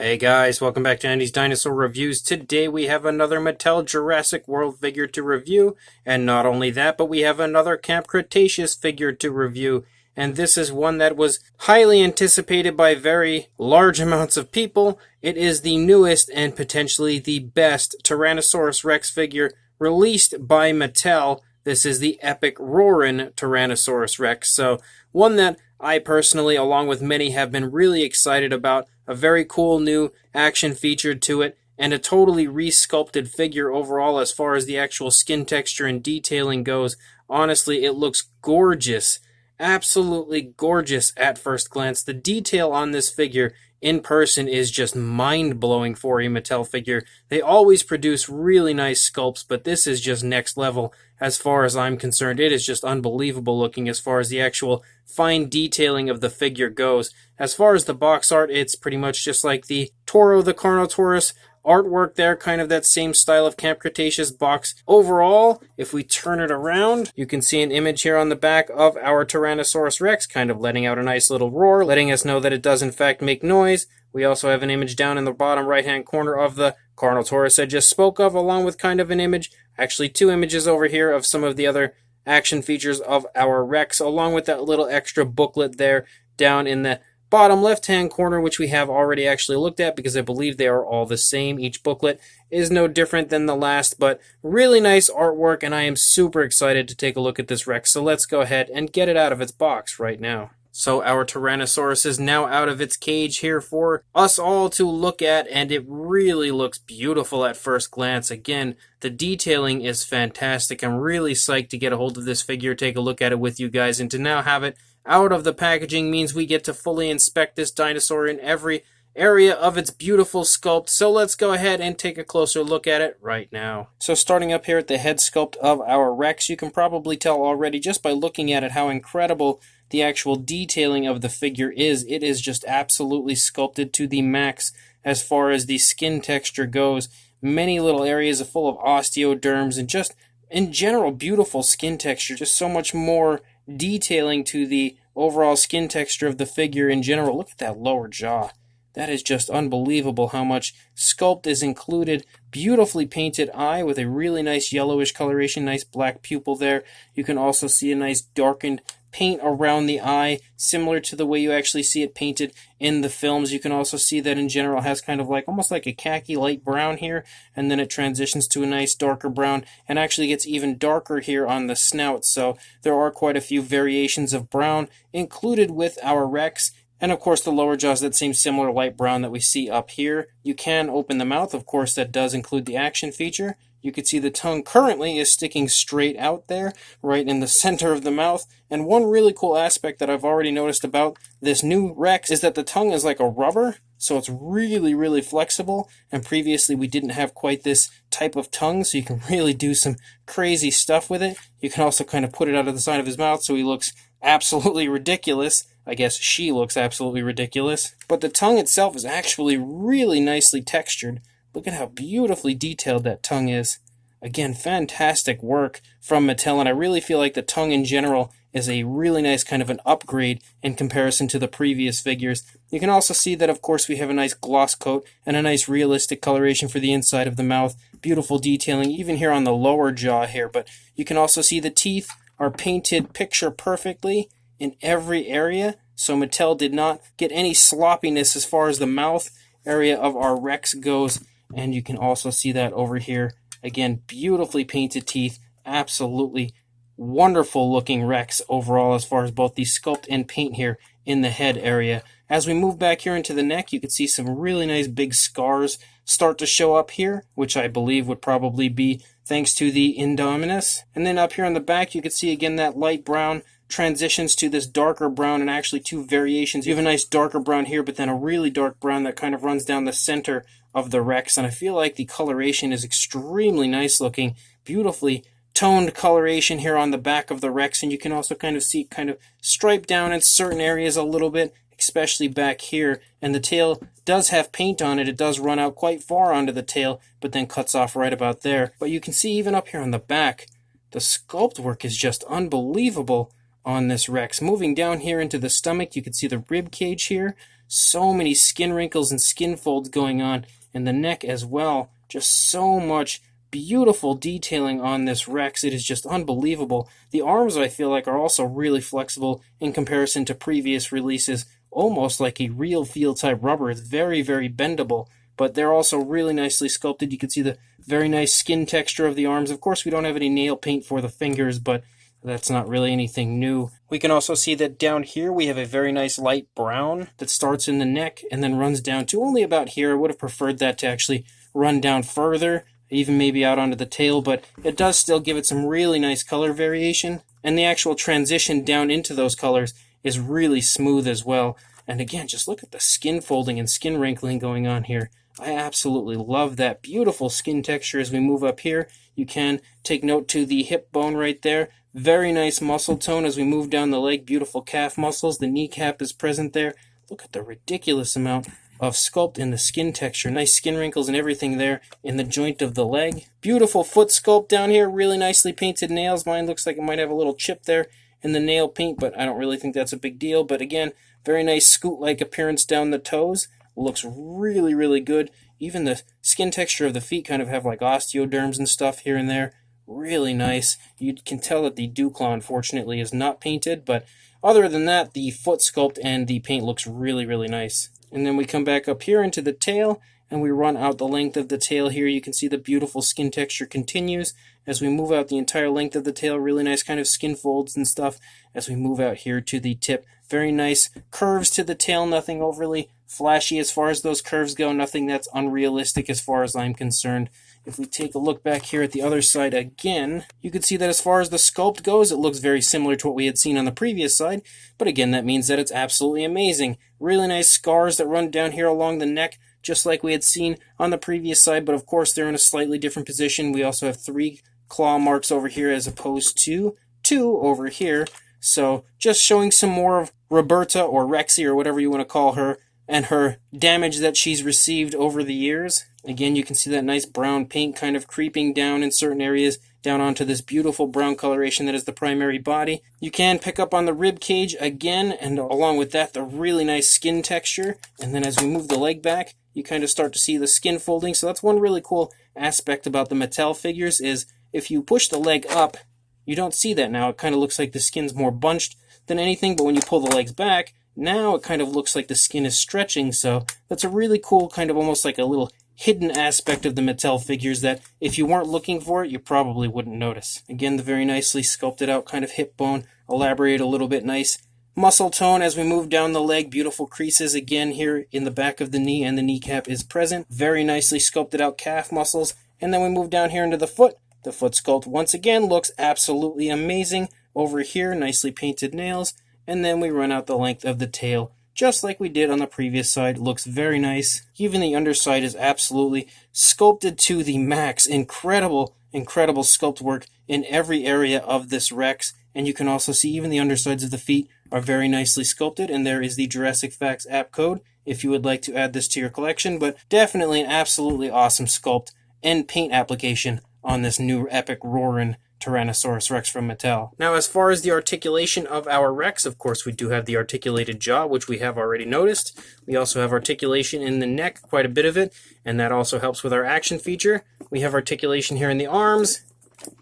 Hey guys, welcome back to Andy's Dinosaur Reviews. Today we have another Mattel Jurassic World figure to review, and not only that, but we have another Camp Cretaceous figure to review. And this is one that was highly anticipated by very large amounts of people. It is the newest and potentially the best Tyrannosaurus Rex figure released by Mattel. This is the epic Roarin Tyrannosaurus Rex. So, one that I personally, along with many, have been really excited about. A very cool new action feature to it, and a totally resculpted figure overall as far as the actual skin texture and detailing goes. Honestly, it looks gorgeous. Absolutely gorgeous at first glance. The detail on this figure in person is just mind-blowing for a Mattel figure. They always produce really nice sculpts, but this is just next level as far as I'm concerned. It is just unbelievable looking as far as the actual fine detailing of the figure goes. As far as the box art, it's pretty much just like the Toro the Carnotaurus artwork there, kind of that same style of Camp Cretaceous box. Overall, if we turn it around, you can see an image here on the back of our Tyrannosaurus Rex, kind of letting out a nice little roar, letting us know that it does in fact make noise. We also have an image down in the bottom right-hand corner of the Carnotaurus I just spoke of, along with kind of an image, actually two images over here of some of the other action features of our Rex, along with that little extra booklet there down in the bottom left-hand corner, which we have already actually looked at because I believe they are all the same. Each booklet is no different than the last, but really nice artwork, and I am super excited to take a look at this Rex. So let's go ahead and get it out of its box right now. So our Tyrannosaurus is now out of its cage here for us all to look at, and it really looks beautiful at first glance. Again, the detailing is fantastic. I'm really psyched to get a hold of this figure, take a look at it with you guys, and to now have it out of the packaging means we get to fully inspect this dinosaur in every area of its beautiful sculpt. So let's go ahead and take a closer look at it right now. So starting up here at the head sculpt of our Rex, you can probably tell already just by looking at it how incredible the actual detailing of the figure is. It is just absolutely sculpted to the max as far as the skin texture goes. Many little areas full of osteoderms and just in general beautiful skin texture. Just so much more detailing to the overall skin texture of the figure in general. Look at that lower jaw. That is just unbelievable how much sculpt is included. Beautifully painted eye with a really nice yellowish coloration, nice black pupil there. You can also see a nice darkened paint around the eye, similar to the way you actually see it painted in the films. You can also see that in general it has kind of like almost like a khaki light brown here, and then it transitions to a nice darker brown and actually gets even darker here on the snout. So there are quite a few variations of brown included with our Rex. And of course the lower jaw is that same similar light brown that we see up here. You can open the mouth, of course that does include the action feature. You can see the tongue currently is sticking straight out there, right in the center of the mouth. And one really cool aspect that I've already noticed about this new Rex is that the tongue is like a rubber, so it's really, really flexible. And previously we didn't have quite this type of tongue, so you can really do some crazy stuff with it. You can also kind of put it out of the side of his mouth so he looks absolutely ridiculous. I guess she looks absolutely ridiculous. But the tongue itself is actually really nicely textured. Look at how beautifully detailed that tongue is. Again, fantastic work from Mattel, and I really feel like the tongue in general is a really nice kind of an upgrade in comparison to the previous figures. You can also see that, of course, we have a nice gloss coat and a nice realistic coloration for the inside of the mouth. Beautiful detailing, even here on the lower jaw here, but you can also see the teeth are painted picture perfectly in every area, so Mattel did not get any sloppiness as far as the mouth area of our Rex goes. And you can also see that over here. Again, beautifully painted teeth. Absolutely wonderful looking Rex overall as far as both the sculpt and paint here in the head area. As we move back here into the neck, you can see some really nice big scars start to show up here, which I believe would probably be thanks to the Indominus. And then up here on the back, you can see again that light brown transitions to this darker brown, and actually two variations. You have a nice darker brown here, but then a really dark brown that kind of runs down the center of the Rex, and I feel like the coloration is extremely nice looking, beautifully toned coloration here on the back of the Rex, and you can also kind of see kind of striped down in certain areas a little bit, especially back here, and the tail does have paint on it. It does run out quite far onto the tail, but then cuts off right about there. But you can see even up here on the back, the sculpt work is just unbelievable on this Rex. Moving down here into the stomach, you can see the rib cage here. So many skin wrinkles and skin folds going on, and the neck as well. Just so much beautiful detailing on this Rex. It is just unbelievable. The arms, I feel like, are also really flexible in comparison to previous releases, almost like a real feel type rubber. It's very, very bendable, but they're also really nicely sculpted. You can see the very nice skin texture of the arms. Of course, we don't have any nail paint for the fingers, but that's not really anything new. We can also see that down here we have a very nice light brown that starts in the neck and then runs down to only about here. I would have preferred that to actually run down further, even maybe out onto the tail, but it does still give it some really nice color variation, and the actual transition down into those colors is really smooth as well. And again, just look at the skin folding and skin wrinkling going on here. I absolutely love that beautiful skin texture. As we move up here, you can take note to the hip bone right there. Very nice muscle tone as we move down the leg. Beautiful calf muscles. The kneecap is present there. Look at the ridiculous amount of sculpt in the skin texture. Nice skin wrinkles and everything there in the joint of the leg. Beautiful foot sculpt down here. Really nicely painted nails. Mine looks like it might have a little chip there in the nail paint, but I don't really think that's a big deal. But again, very nice scoot-like appearance down the toes. Looks really, really good. Even the skin texture of the feet kind of have like osteoderms and stuff here and there. Really nice. You can tell that the dew claw, unfortunately, is not painted, but other than that, the foot sculpt and the paint looks really, really nice. And then we come back up here into the tail, and we run out the length of the tail here. You can see the beautiful skin texture continues as we move out the entire length of the tail. Really nice kind of skin folds and stuff as we move out here to the tip. Very nice curves to the tail, nothing overly flashy as far as those curves go, nothing that's unrealistic as far as I'm concerned. If we take a look back here at the other side again, you can see that as far as the sculpt goes, it looks very similar to what we had seen on the previous side, but again, that means that it's absolutely amazing. Really nice scars that run down here along the neck, just like we had seen on the previous side, but of course they're in a slightly different position. We also have 3 claw marks over here as opposed to 2 over here, so just showing some more of Roberta or Rexy or whatever you want to call her, and her damage that she's received over the years. Again, you can see that nice brown paint kind of creeping down in certain areas, down onto this beautiful brown coloration that is the primary body. You can pick up on the rib cage again, and along with that, the really nice skin texture. And then as we move the leg back, you kind of start to see the skin folding. So that's one really cool aspect about the Mattel figures is if you push the leg up, you don't see that now. It kind of looks like the skin's more bunched than anything, but when you pull the legs back, now it kind of looks like the skin is stretching, so that's a really cool kind of almost like a little hidden aspect of the Mattel figures that if you weren't looking for it, you probably wouldn't notice. Again, the very nicely sculpted out kind of hip bone, elaborate a little bit, nice muscle tone as we move down the leg, beautiful creases again here in the back of the knee, and the kneecap is present. Very nicely sculpted out calf muscles, and then we move down here into the foot. The foot sculpt once again looks absolutely amazing. Over here, nicely painted nails. And then we run out the length of the tail, just like we did on the previous side. Looks very nice. Even the underside is absolutely sculpted to the max. Incredible, incredible sculpt work in every area of this Rex. And you can also see even the undersides of the feet are very nicely sculpted. And there is the Jurassic Facts app code if you would like to add this to your collection. But definitely an absolutely awesome sculpt and paint application on this new epic Roarin Tyrannosaurus Rex from Mattel. Now, as far as the articulation of our Rex, of course, we do have the articulated jaw, which we have already noticed. We also have articulation in the neck, quite a bit of it, and that also helps with our action feature. We have articulation here in the arms,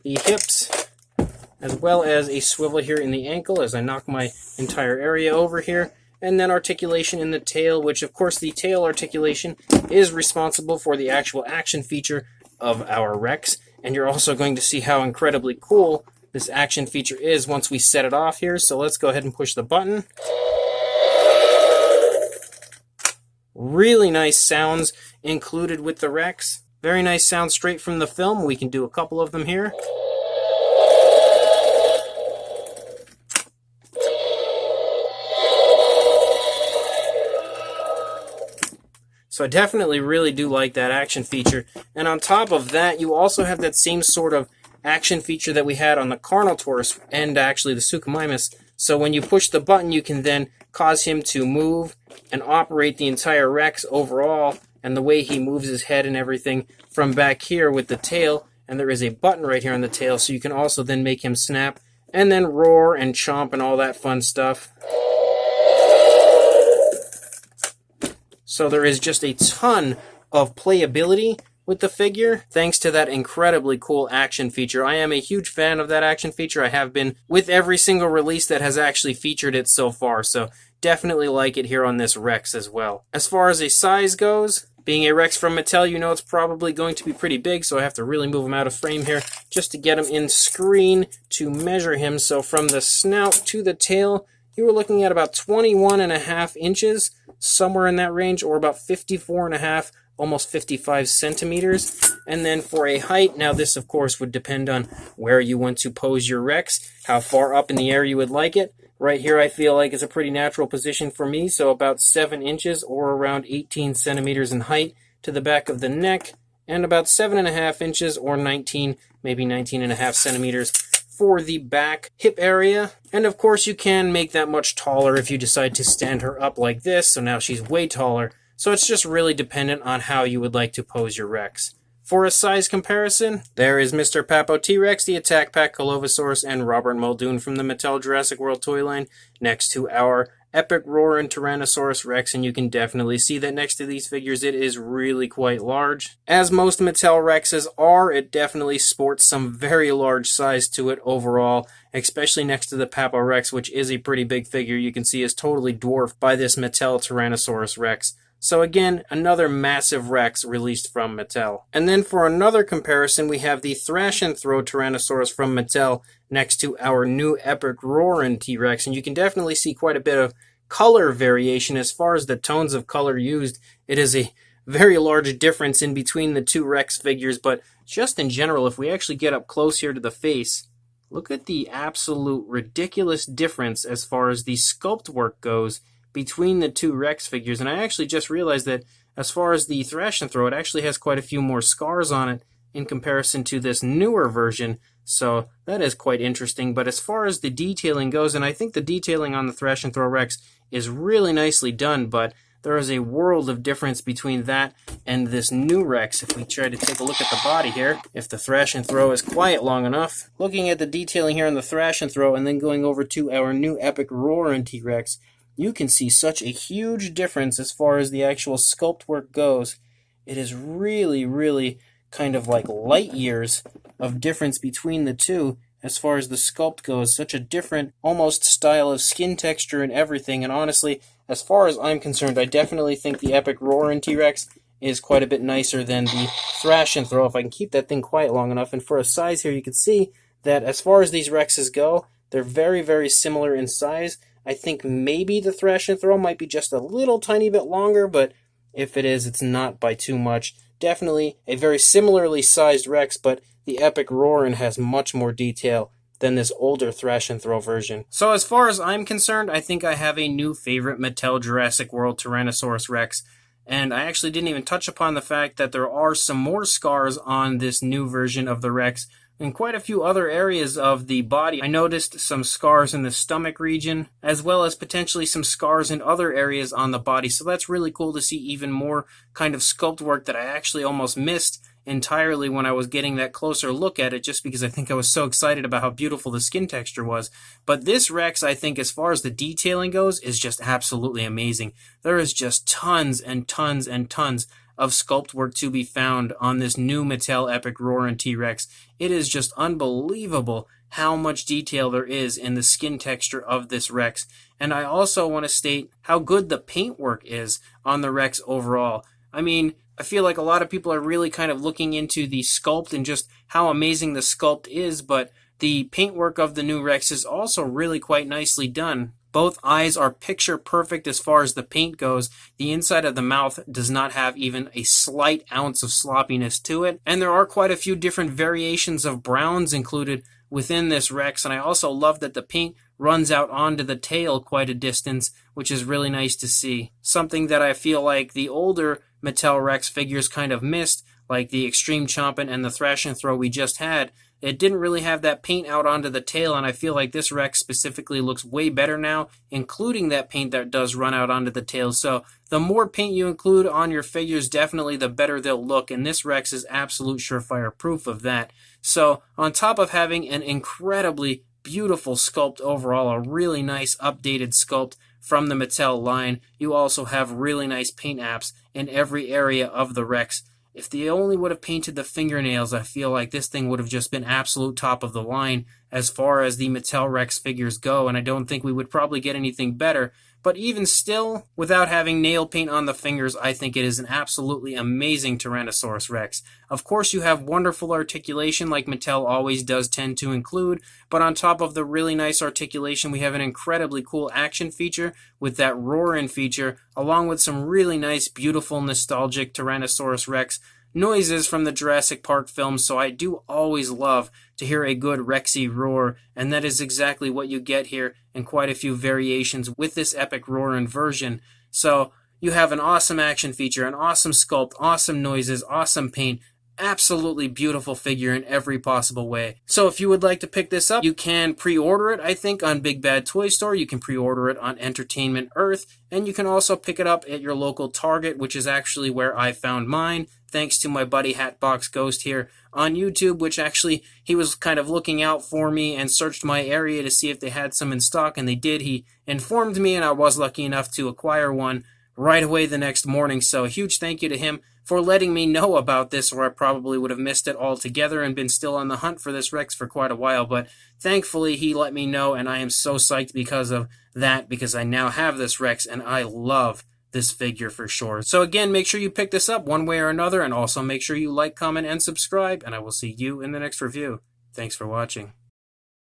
the hips, as well as a swivel here in the ankle as I knock my entire area over here. And then articulation in the tail, which, of course, the tail articulation is responsible for the actual action feature of our Rex. And you're also going to see how incredibly cool this action feature is once we set it off here. So let's go ahead and push the button. Really nice sounds included with the Rex. Very nice sounds straight from the film. We can do a couple of them here. So I definitely really do like that action feature. And on top of that, you also have that same sort of action feature that we had on the Carnotaurus and actually the Suchomimus. So when you push the button, you can then cause him to move and operate the entire Rex overall, and the way he moves his head and everything from back here with the tail. And there is a button right here on the tail, so you can also then make him snap and then roar and chomp and all that fun stuff. So there is just a ton of playability with the figure, thanks to that incredibly cool action feature. I am a huge fan of that action feature. I have been with every single release that has actually featured it so far, so definitely like it here on this Rex as well. As far as a size goes, being a Rex from Mattel, you know it's probably going to be pretty big, so I have to really move him out of frame here just to get him in screen to measure him. So from the snout to the tail, you were looking at about 21.5 inches, somewhere in that range, or about 54.5, almost 55 centimeters. And then for a height, now this of course would depend on where you want to pose your Rex, how far up in the air you would like it. Right here I feel like is a pretty natural position for me, so about 7 inches or around 18 centimeters in height to the back of the neck, and about 7.5 inches or 19, maybe 19.5 centimeters for the back hip area. And of course you can make that much taller if you decide to stand her up like this, so now she's way taller. So it's just really dependent on how you would like to pose your Rex. For a size comparison, there is Mr. Papo T-Rex, the Attack Pack Colovosaurus, and Robert Muldoon from the Mattel Jurassic World toy line next to our epic Roarin Tyrannosaurus Rex, and you can definitely see that next to these figures it is really quite large. As most Mattel Rexes are, it definitely sports some very large size to it overall, especially next to the Papo Rex, which is a pretty big figure you can see is totally dwarfed by this Mattel Tyrannosaurus Rex. So again, another massive Rex released from Mattel. And then for another comparison, we have the Thrash and Throw Tyrannosaurus from Mattel next to our new epic Roarin T-Rex. And you can definitely see quite a bit of color variation as far as the tones of color used. It is a very large difference in between the two Rex figures, but just in general, if we actually get up close here to the face, look at the absolute ridiculous difference as far as the sculpt work goes between the two Rex figures. And I actually just realized that as far as the Thrash and Throw, it actually has quite a few more scars on it in comparison to this newer version, so that is quite interesting. But as far as the detailing goes, and I think the detailing on the Thrash and Throw Rex is really nicely done, but there is a world of difference between that and this new Rex. If we try to take a look at the body here, if the Thrash and Throw is quiet long enough, looking at the detailing here on the Thrash and Throw and then going over to our new epic Roarin T-Rex, you can see such a huge difference as far as the actual sculpt work goes. It is really, really kind of like light years of difference between the two as far as the sculpt goes. Such a different, almost style of skin texture and everything. And honestly, as far as I'm concerned, I definitely think the epic Roarin T-Rex is quite a bit nicer than the Thrash and Throw, if I can keep that thing quiet long enough. And for a size here, you can see that as far as these Rexes go, they're very, very similar in size. I think maybe the Thrash and Throw might be just a little tiny bit longer, but if it is, it's not by too much. Definitely a very similarly sized Rex, but the epic Roarin has much more detail than this older Thrash and Throw version. So as far as I'm concerned, I think I have a new favorite Mattel Jurassic World Tyrannosaurus Rex. And I actually didn't even touch upon the fact that there are some more scars on this new version of the Rex in quite a few other areas of the body. I noticed some scars in the stomach region, as well as potentially some scars in other areas on the body. So that's really cool to see even more kind of sculpt work that I actually almost missed entirely when I was getting that closer look at it, just because I think I was so excited about how beautiful the skin texture was. But this Rex, I think, as far as the detailing goes, is just absolutely amazing. There is just tons and tons and tons of sculpt work to be found on this new Mattel Epic Roarin T-Rex. It is just unbelievable how much detail there is in the skin texture of this Rex. And I also want to state how good the paintwork is on the Rex overall. I mean, I feel like a lot of people are really kind of looking into the sculpt and just how amazing the sculpt is, but the paintwork of the new Rex is also really quite nicely done. Both eyes are picture perfect as far as the paint goes. The inside of the mouth does not have even a slight ounce of sloppiness to it. And there are quite a few different variations of browns included within this Rex. And I also love that the paint runs out onto the tail quite a distance, which is really nice to see. Something that I feel like the older Mattel Rex figures kind of missed, like the Extreme Chompin' and the Thrash and Throw we just had. It didn't really have that paint out onto the tail, and I feel like this Rex specifically looks way better now, including that paint that does run out onto the tail. So the more paint you include on your figures, definitely the better they'll look, and this Rex is absolute surefire proof of that. So on top of having an incredibly beautiful sculpt overall, a really nice updated sculpt from the Mattel line. You also have really nice paint apps in every area of the Rex. If they only would have painted the fingernails, I feel like this thing would have just been absolute top of the line as far as the Mattel Rex figures go, and I don't think we would probably get anything better. But even still, without having nail paint on the fingers, I think it is an absolutely amazing Tyrannosaurus Rex. Of course, you have wonderful articulation like Mattel always does tend to include, but on top of the really nice articulation, we have an incredibly cool action feature with that Roarin feature, along with some really nice, beautiful, nostalgic Tyrannosaurus Rex noises from the Jurassic Park films, so I do always love to hear a good Rexy roar, and that is exactly what you get here in quite a few variations with this epic Roarin version. So you have an awesome action feature, an awesome sculpt, awesome noises, awesome paint, absolutely beautiful figure in every possible way. So if you would like to pick this up, you can pre-order it, I think, on Big Bad Toy Store. You can pre-order it on Entertainment Earth, and you can also pick it up at your local Target, which is actually where I found mine, thanks to my buddy Hatbox Ghost here on YouTube, which actually, he was kind of looking out for me and searched my area to see if they had some in stock, and they did. He informed me, and I was lucky enough to acquire one right away the next morning, so a huge thank you to him for letting me know about this, or I probably would have missed it altogether and been still on the hunt for this Rex for quite a while, but thankfully he let me know, and I am so psyched because of that, because I now have this Rex, and I love this figure for sure. So again, make sure you pick this up one way or another, and also make sure you like, comment, and subscribe, and I will see you in the next review. Thanks for watching.